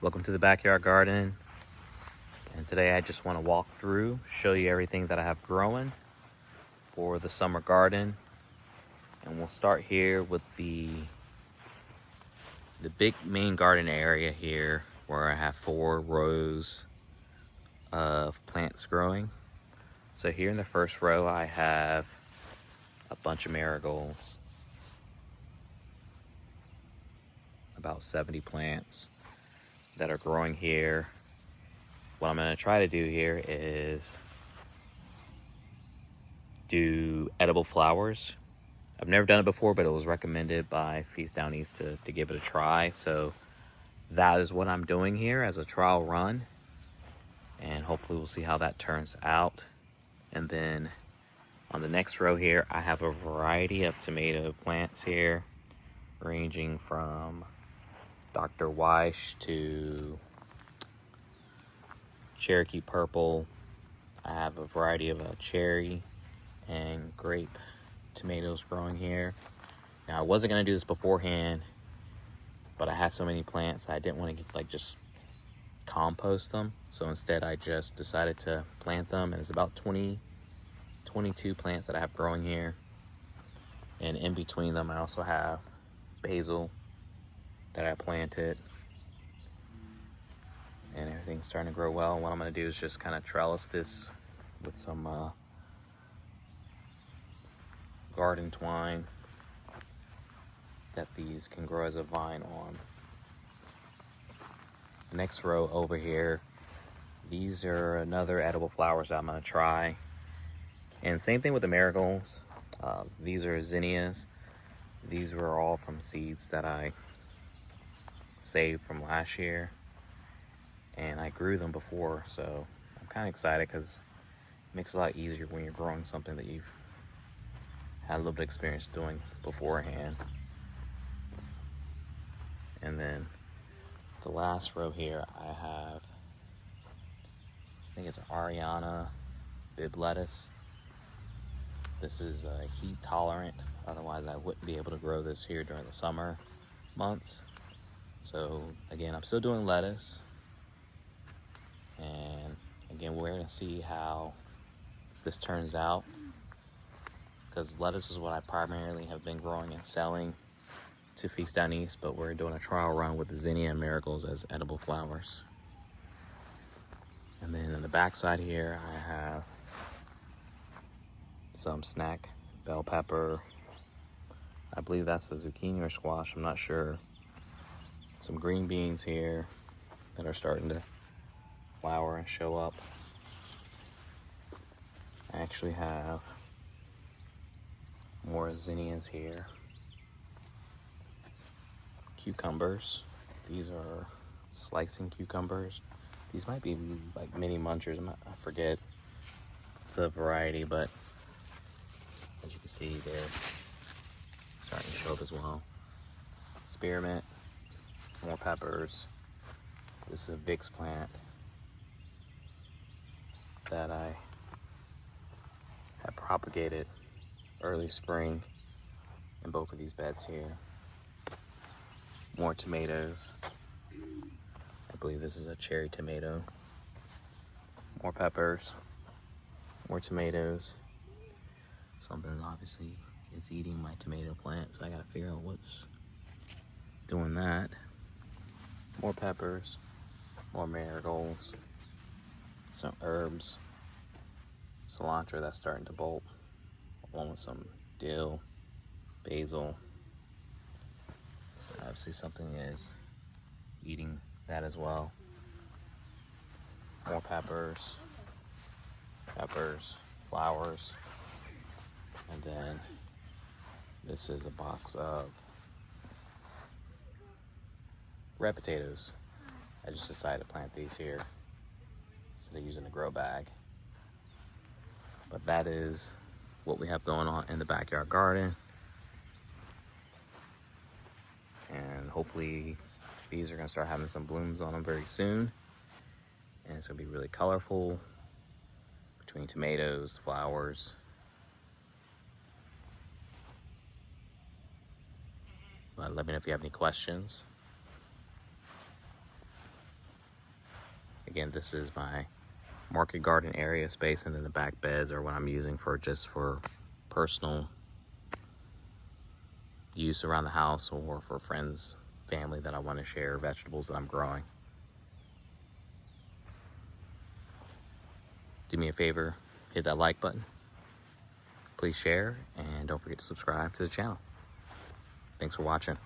Welcome to the backyard garden. And today I just want to walk through, show you everything that I have growing for the summer garden. And we'll start here with the big main garden area here where I have 4 rows of plants growing. So here in the first row I have a bunch of marigolds, about 70 plants that are growing here. What I'm going to try to do here is do edible flowers. I've never done it before, but it was recommended by Feast Down East to give it a try. So that is what I'm doing here as a trial run. And hopefully we'll see how that turns out. And then on the next row here, I have a variety of tomato plants here, ranging from Dr. Weish to Cherokee Purple. I have a variety of cherry and grape tomatoes growing here. Now I wasn't going to do this beforehand, but I had so many plants I didn't want to just compost them. So instead I just decided to plant them, and it's about 22 plants that I have growing here. And in between them I also have basil that I planted, and everything's starting to grow well. What I'm going to do is just kind of trellis this with some garden twine that these can grow as a vine on. The next row over here, these are another edible flowers that I'm going to try. And same thing with the marigolds. These are zinnias. These were all from seeds that I saved from last year, and I grew them before, so I'm kind of excited because it makes it a lot easier when you're growing something that you've had a little bit of experience doing beforehand. And then the last row here, I think it's Ariana Bib lettuce. This is heat tolerant, otherwise I wouldn't be able to grow this here during the summer months. So again, I'm still doing lettuce, and again, we're gonna see how this turns out, because lettuce is what I primarily have been growing and selling to Feast Down East, but we're doing a trial run with the zinnia and marigolds as edible flowers. And then in the back side here, I have some snack bell pepper. I believe that's a zucchini or squash, I'm not sure. Some green beans here that are starting to flower and show up. I actually have more zinnias here. Cucumbers. These are slicing cucumbers. These might be like mini munchers. I forget the variety, but as you can see, they're starting to show up as well. Spearmint, more peppers. This is a Vicks plant that I had propagated early spring in both of these beds here. More tomatoes. I believe this is a cherry tomato. More peppers. More tomatoes. Something obviously is eating my tomato plant, so I gotta figure out what's doing that. More peppers. More marigolds. Some herbs. Cilantro that's starting to bolt, along with some dill, basil. Obviously something is eating that as well. More peppers, flowers, and then this is a box of red potatoes. I just decided to plant these here instead of using a grow bag. But that is what we have going on in the backyard garden. And hopefully these are gonna start having some blooms on them very soon. And it's gonna be really colorful between tomatoes, flowers. But let me know if you have any questions. Again, this is my market garden area space, and then the back beds are what I'm using for just for personal use around the house or for friends, family that I want to share vegetables that I'm growing. Do me a favor, hit that like button. Please share, and don't forget to subscribe to the channel. Thanks for watching.